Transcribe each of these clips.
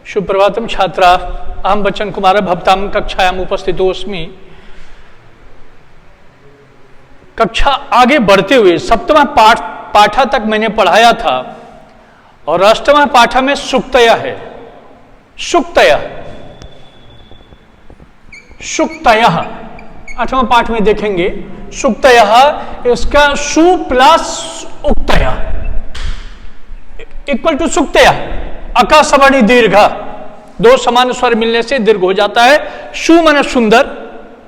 सुप्रभातम छात्रा, अहम बच्चन कुमार भवताम कक्षायाम उपस्थितोस्मि। कक्षा आगे बढ़ते हुए सप्तम पाठा तक मैंने पढ़ाया था और अष्टम पाठा में सुक्तया है। सुक्तया सुक्तया आठवां पाठ में देखेंगे। सुक्तया इसका सु प्लस उक्तया इक्वल टू सुक्तया। अका सवर्णी दीर्घ, दो समान स्वर मिलने से दीर्घ हो जाता है। सु माने सुंदर,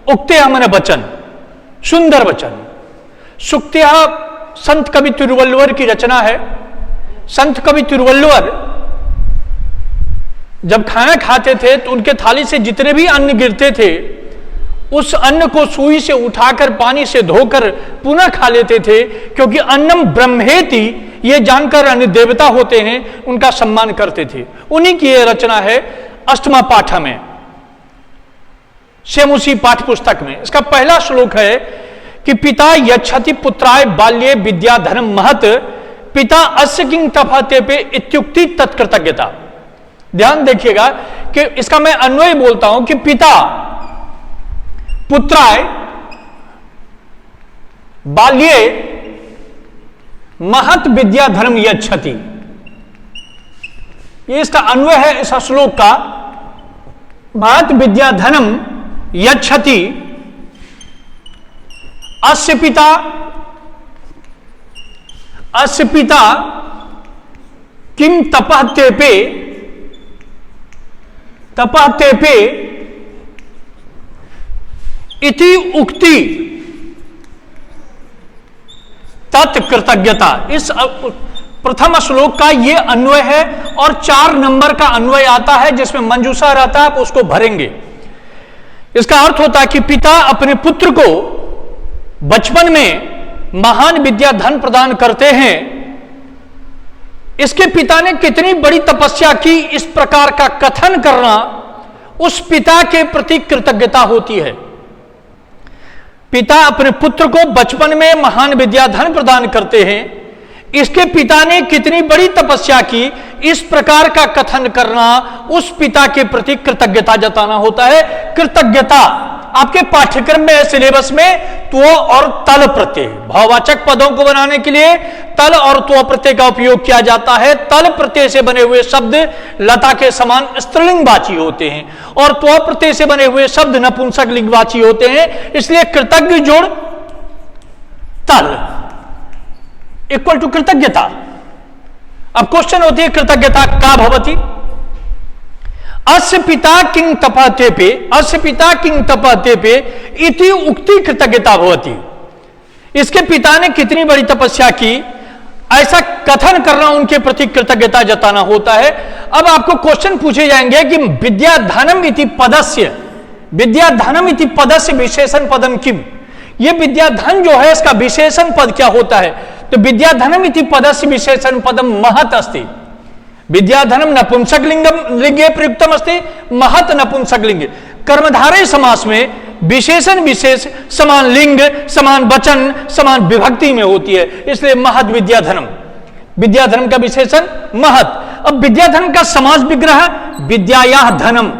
उक्तया माने वचन, सुंदर वचन। सुक्तया संत कवि तिरुवल्लुवर की रचना है। संत कवि तिरुवल्लुवर जब खाना खाते थे तो उनके थाली से जितने भी अन्न गिरते थे उस अन्न को सुई से उठाकर पानी से धोकर पुनः खा लेते थे, क्योंकि अन्नम ब्रह्मेति ये जानकर अन्य देवता होते हैं, उनका सम्मान करते थे। उन्हीं की यह रचना है अष्टमा पाठा में, सेम उसी पाठ पुस्तक में। इसका पहला श्लोक है कि पिता यच्छति पुत्राय बाल्ये विद्या धर्म महत, पिता अस्य किंग तफाते पे इत्युक्ति तत्कृतज्ञता। ध्यान देखिएगा कि इसका मैं अन्वय बोलता हूं कि पिता पुत्राय बाल्ये महत विद्या धर्म यच्छति, ये इसका अन्वय है इस श्लोक का। महत विद्या धर्म यच्छति, अस्य पिता किम तपहते पे इति उक्ति तत्कृतज्ञता। इस प्रथम श्लोक का यह अन्वय है और 4 नंबर का अन्वय आता है जिसमें मंजूषा रहता है, आप उसको भरेंगे। इसका अर्थ होता है कि पिता अपने पुत्र को बचपन में महान विद्या धन प्रदान करते हैं। इसके पिता ने कितनी बड़ी तपस्या की, इस प्रकार का कथन करना उस पिता के प्रति कृतज्ञता होती है। पिता अपने पुत्र को बचपन में महान विद्या धन प्रदान करते हैं, इसके पिता ने कितनी बड़ी तपस्या की, इस प्रकार का कथन करना उस पिता के प्रति कृतज्ञता जताना होता है। कृतज्ञता आपके पाठ्यक्रम में, सिलेबस में त्व और तल प्रत्यय, भाववाचक पदों को बनाने के लिए तल और त्व प्रत्यय का उपयोग किया जाता है। तल प्रत्यय से बने हुए शब्द लता के समान स्त्रीलिंगवाची होते हैं और त्व प्रत्यय से बने हुए शब्द नपुंसक लिंगवाची होते हैं। इसलिए कृतज्ञ जोड़ तल इक्वल टू कृतज्ञता। अब क्वेश्चन होती है कृतज्ञता का भवति। अस्य पिता किंग तपहते पे, अस्य पिता किंग तपहते पे इति उक्ति कृतज्ञता भवति। इसके पिता ने कितनी बड़ी तपस्या की, ऐसा कथन करना उनके प्रति कृतज्ञता जताना होता है। अब आपको क्वेश्चन पूछे जाएंगे कि विद्याधनम इति पदस्य, विद्याधनम इति पदस्य विशेषण पदम किम, ये विद्याधन जो है इसका विशेषण पद क्या होता है? तो विद्याधनम इति पदस्य विशेषण पदम महत अस्ति। विद्याधनम नपुंसक लिंगे प्रयुक्तम अस्ति, महत नपुंसक लिंगे। कर्मधारय समास में विशेषण विशेष समान लिंग, समान वचन, समान विभक्ति में होती है, इसलिए महत विद्याधनम। विद्याधनम का विशेषण महत। अब विद्याधन का समास विग्रह विद्यायाः धनम,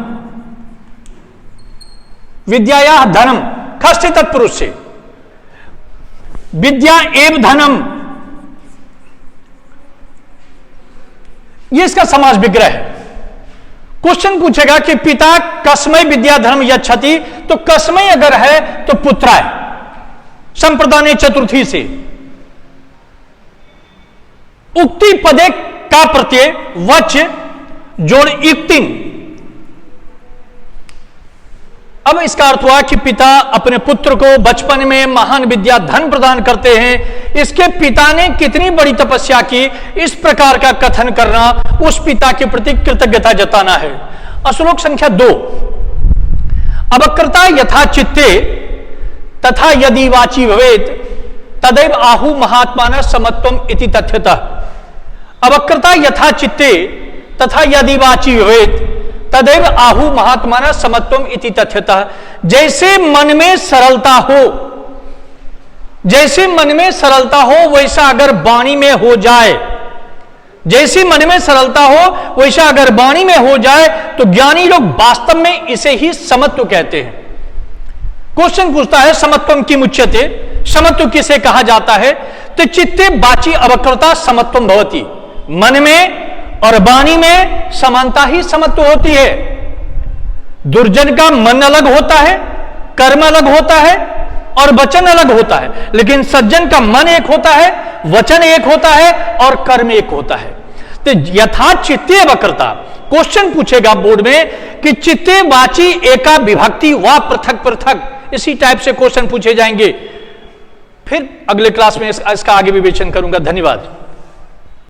विद्यायाः धनम षष्ठी तत्पुरुष से, विद्या एव धनम, ये इसका समास विग्रह है। क्वेश्चन पूछेगा कि पिता कस्मै विद्या धर्म यच्छति, तो कस्मै अगर है तो पुत्राय, संप्रदाने चतुर्थी से। उक्ति पदे का प्रत्यय वच जोड़ इक्तिन। अब इसका अर्थ हुआ कि पिता अपने पुत्र को बचपन में महान विद्या धन प्रदान करते हैं, इसके पिता ने कितनी बड़ी तपस्या की, इस प्रकार का कथन करना उस पिता के प्रति कृतज्ञता जताना है। श्लोक संख्या 2, अवक्रता यथा चित्ते तथा यदि वाची भवेत तदैव आहु महात्मानः समत्वम इति तथ्यतः। अवक्रता यथा चित्ते तथा यदि वाची भवेत तदैव आहु महात्मानः समत्वम इति तथ्यतः। जैसे मन में सरलता हो, जैसे मन में सरलता हो वैसा अगर वाणी में हो जाए, जैसी मन में सरलता हो वैसा अगर वाणी में हो जाए तो ज्ञानी लोग वास्तव में इसे ही समत्व कहते हैं। क्वेश्चन पूछता है समत्वम किम उच्यते, समत्व किसे कहा जाता है? तो चित्ते वाची अवक्रता समत्वम भवति, मन में और वाणी में समानता ही समत्व होती है। दुर्जन का मन अलग होता है, कर्म अलग होता है और वचन अलग होता है, लेकिन सज्जन का मन एक होता है, वचन एक होता है और कर्म एक होता है। तो यथा चित्ते वक्रता, क्वेश्चन पूछेगा बोर्ड में कि चित्ते वाची एका विभक्ति व पृथक पृथक, इसी टाइप से क्वेश्चन पूछे जाएंगे। फिर अगले क्लास में इसका आगे विवेचन करूंगा। धन्यवाद।